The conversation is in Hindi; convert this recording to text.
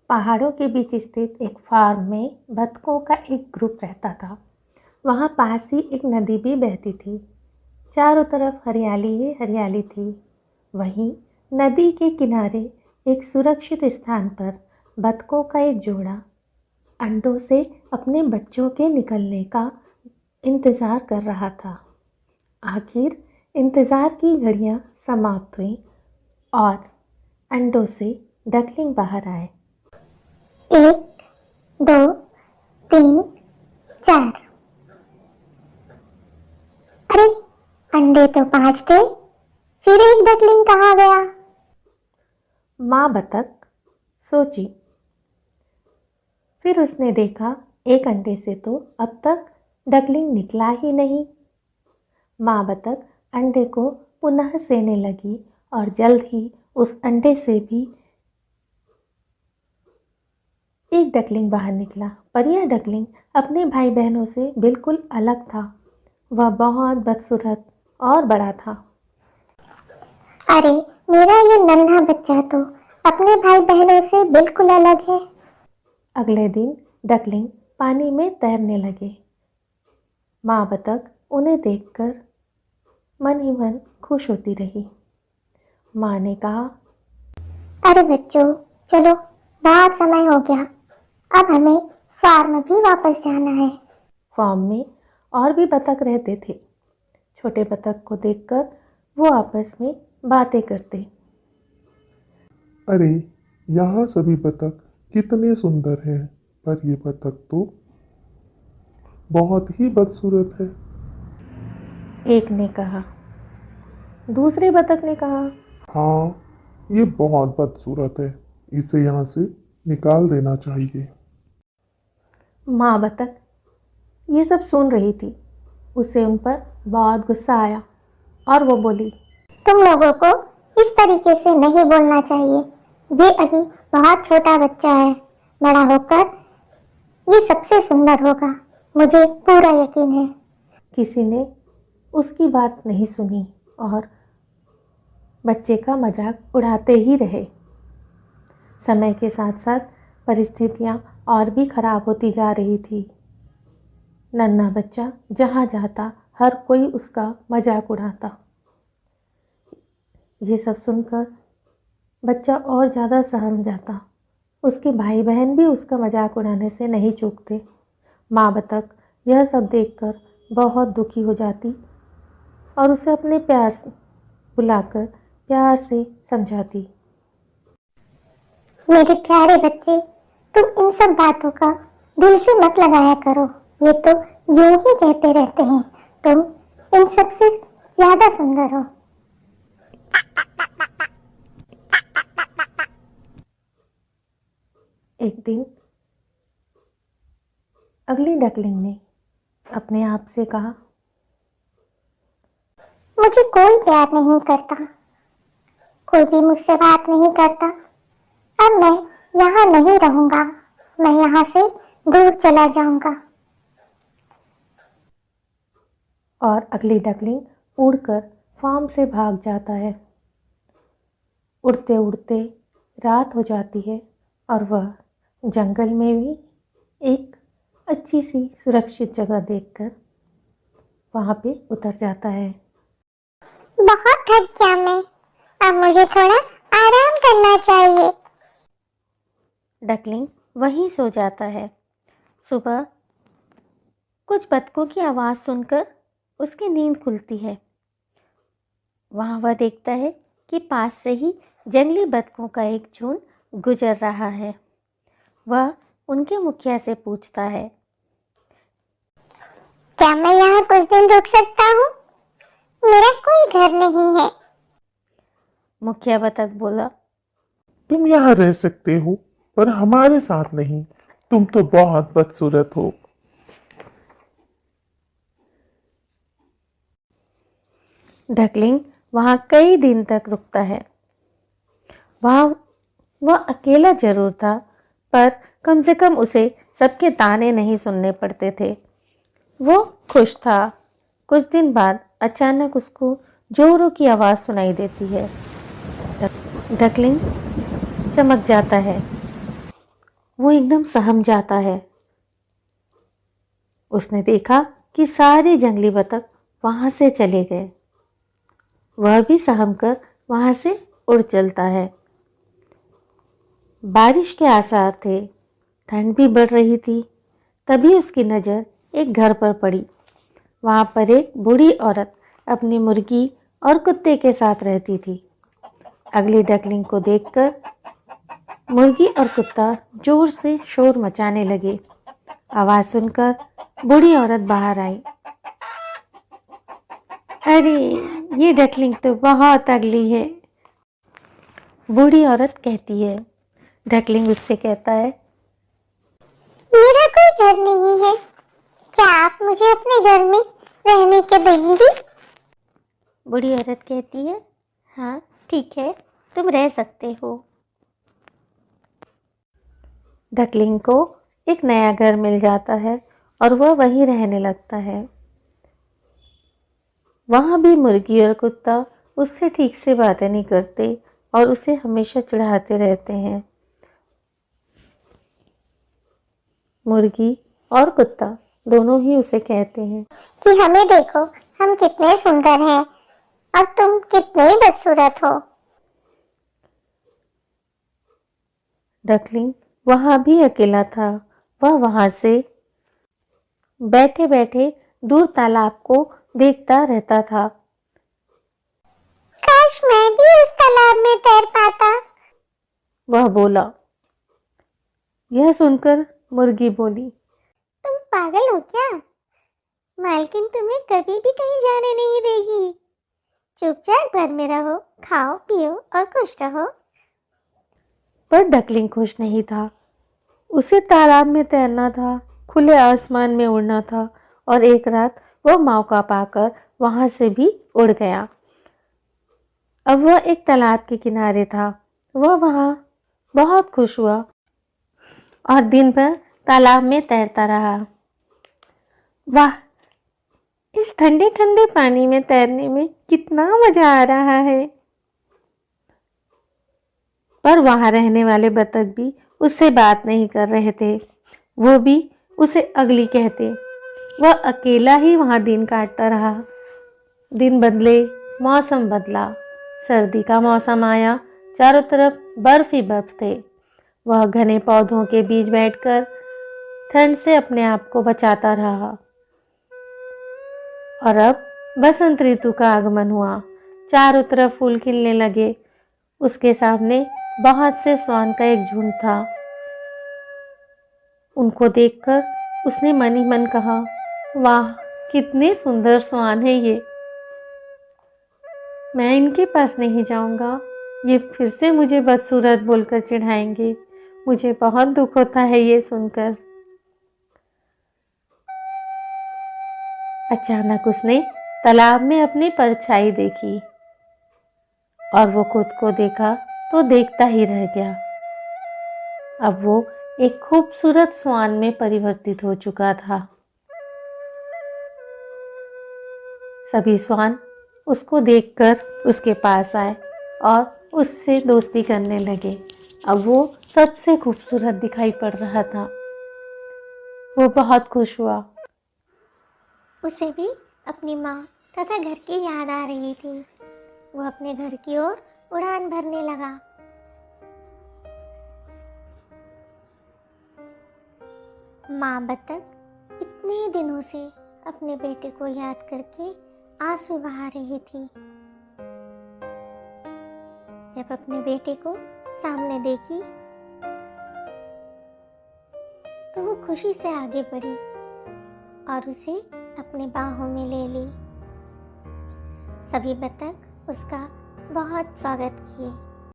पहाड़ों के बीच स्थित एक फार्म में बतखों का एक ग्रुप रहता था। वहाँ पास ही एक नदी भी बहती थी। चारों तरफ हरियाली ही हरियाली थी। वहीं नदी के किनारे एक सुरक्षित स्थान पर बतखों का एक जोड़ा अंडों से अपने बच्चों के निकलने का इंतज़ार कर रहा था। आखिर इंतज़ार की घड़ियाँ समाप्त हुईं और अंडों से डकलिंग बाहर आए। 1, 2, 3, 4। अरे, अंडे तो 5 थे, फिर एक डकलिंग कहाँ गया? माँ बतख सोची। फिर उसने देखा एक अंडे से तो अब तक डकलिंग निकला ही नहीं। माँ बतख अंडे को पुनः सेने लगी और जल्द ही उस अंडे से भी एक डकलिंग बाहर निकला। पर यह डकलिंग अपने भाई बहनों से बिल्कुल अलग था। वह बहुत बदसूरत और बड़ा था। अरे, मेरा ये नन्हा बच्चा तो अपने भाई बहनों से बिल्कुल अलग है। अगले दिन डकलिंग पानी में तैरने लगे। माँ बतख उन्हें देखकर मन ही मन खुश होती रही। माँ ने कहा, अरे बच्चों, चलो, बहुत समय हो गया, अब हमें फार्म भी वापस जाना है। फार्म में और भी बतख रहते थे। छोटे बतख को देखकर वो आपस में बातें करते। अरे, यहाँ सभी बतख कितने सुंदर हैं, पर ये बतख तो बहुत ही बदसूरत है। एक ने कहा। दूसरे बतख ने कहा, हाँ, ये बहुत बदसूरत है, इसे यहाँ से निकाल देना चाहिए। माँ बतख ये सब सुन रही थी। उसे उन पर बहुत गुस्सा आया और वो बोली, तुम लोगों को इस तरीके से नहीं बोलना चाहिए। ये अभी बहुत छोटा बच्चा है, बड़ा होकर ये सबसे सुंदर होगा, मुझे पूरा यकीन है। किसी ने उसकी बात नहीं सुनी और बच्चे का मजाक उड़ाते ही रहे। समय के साथ साथ परिस्थितियाँ और भी खराब होती जा रही थी। नन्हा बच्चा जहाँ जाता हर कोई उसका मजाक उड़ाता। ये सब सुनकर बच्चा और ज़्यादा सहम जाता। उसके भाई बहन भी उसका मजाक उड़ाने से नहीं चूकते। माँ बतख यह सब देखकर बहुत दुखी हो जाती और उसे अपने प्यार से बुलाकर प्यार से समझाती। मेरे प्यारे बच्चे, तुम इन सब बातों का दिल से मत लगाया करो। ये तो यूं ही कहते रहते हैं, तुम इन सब से ज्यादा सुंदर हो। एक दिन अगली डकलिंग ने अपने आप से कहा, मुझे कोई प्यार नहीं करता, कोई भी मुझसे बात नहीं करता। अब मैं यहाँ नहीं रहूंगा, मैं यहाँ से दूर चला जाऊंगा। और अगली डकलिंग उड़कर फार्म से भाग जाता है। उड़ते उड़ते रात हो जाती है और वह जंगल में भी एक अच्छी सी सुरक्षित जगह देखकर वहाँ पे उतर जाता है। बहुत थक गया मैं, अब मुझे थोड़ा आराम करना चाहिए। डकलिंग वहीं सो जाता है। सुबह कुछ बतखों की आवाज़ सुनकर उसकी नींद खुलती है। वहाँ वह देखता है कि पास से ही जंगली बतखों का एक झुंड गुजर रहा है। वह उनके मुखिया से पूछता है, क्या मैं यहाँ कुछ दिन रुक सकता हूँ? मेरा कोई घर नहीं है। मुखिया बतख बोला, तुम यहाँ रह सकते हो, पर हमारे साथ नहीं, तुम तो बहुत बदसूरत हो। डकलिंग वहाँ कई दिन तक रुकता है। वह अकेला जरूर था, पर कम से कम उसे सबके ताने नहीं सुनने पड़ते थे। वो खुश था। कुछ दिन बाद अचानक उसको जोरों की आवाज़ सुनाई देती है। डकलिंग चमक जाता है वो एकदम सहम जाता है। उसने देखा कि सारे जंगली बतख वहाँ से चले गए। वह भी सहम कर वहाँ से उड़ चलता है। बारिश के आसार थे, ठंड भी बढ़ रही थी। तभी उसकी नज़र एक घर पर पड़ी। वहाँ पर एक बूढ़ी औरत अपनी मुर्गी और कुत्ते के साथ रहती थी। अगली डकलिंग को देखकर मुर्गी और कुत्ता जोर से शोर मचाने लगे। आवाज़ सुनकर बूढ़ी औरत बाहर आई। अरे, ये डकलिंग तो बहुत अगली है, बूढ़ी औरत कहती है। डकलिंग उससे कहता है, मेरा कोई घर नहीं है, क्या आप मुझे अपने घर में रहने के देंगी? बूढ़ी औरत कहती है, हाँ ठीक है, तुम रह सकते हो। डकलिंग को एक नया घर मिल जाता है और वह वहीं रहने लगता है। वहाँ भी मुर्गी और कुत्ता उससे ठीक से बातें नहीं करते और उसे हमेशा चिढ़ाते रहते हैं। मुर्गी और कुत्ता दोनों ही उसे कहते हैं कि हमें देखो, हम कितने सुंदर हैं और तुम कितने बदसूरत हो। डकलिंग वहाँ भी अकेला था। वह वहाँ से बैठे बैठे दूर तालाब को देखता रहता था। काश मैं भी उस तालाब में तैर पाता। वह बोला। यह सुनकर मुर्गी बोली, तुम पागल हो क्या? मालकिन तुम्हें कभी भी कहीं जाने नहीं देगी। चुपचाप घर में रहो, खाओ पियो और खुश रहो। पर डकलिंग खुश नहीं था। उसे तालाब में तैरना था, खुले आसमान में उड़ना था और एक रात वह मौका पाकर वहां से भी उड़ गया। अब वह एक तालाब के किनारे था। वह वहां बहुत खुश हुआ और दिन भर तालाब में तैरता रहा। वाह, इस ठंडे ठंडे पानी में तैरने में कितना मजा आ रहा है। पर वहां रहने वाले बतख भी उससे बात नहीं कर रहे थे। वो भी उसे अगली कहते। वह अकेला ही वहां दिन काटता रहा। दिन बदले, मौसम बदला। सर्दी का मौसम आया। चारों तरफ बर्फ ही बर्फ थे। वह घने पौधों के बीच बैठकर ठंड से अपने आप को बचाता रहा। और अब बसंत ऋतु का आगमन हुआ। चारों तरफ फूल खिलने लगे। उसके सामने बहुत से स्वान का एक झुंड था। उनको देखकर उसने मन ही मन कहा, वाह, कितने सुंदर स्वान है ये। मैं इनके पास नहीं जाऊंगा, ये फिर से मुझे बदसूरत बोलकर चिढ़ाएंगे। मुझे बहुत दुख होता है ये सुनकर। अचानक उसने तालाब में अपनी परछाई देखी और वो खुद को देखा तो देखता ही रह गया। अब वो एक खूबसूरत स्वान में परिवर्तित हो चुका था। सभी स्वान उसको देखकर उसके पास आए और उससे दोस्ती करने लगे। अब वो सबसे खूबसूरत दिखाई पड़ रहा था। वो बहुत खुश हुआ। उसे भी अपनी माँ तथा घर की याद आ रही थी। वो अपने घर की ओर उड़ान भरने लगा। माँ बतख इतने दिनों से अपने बेटे को याद करके आंसू बहा रही थी। जब अपने बेटे को सामने देखी तो वो खुशी से आगे बढ़ी और उसे अपने बाहों में ले ली। सभी बतख उसका बहुत स्वागत किए।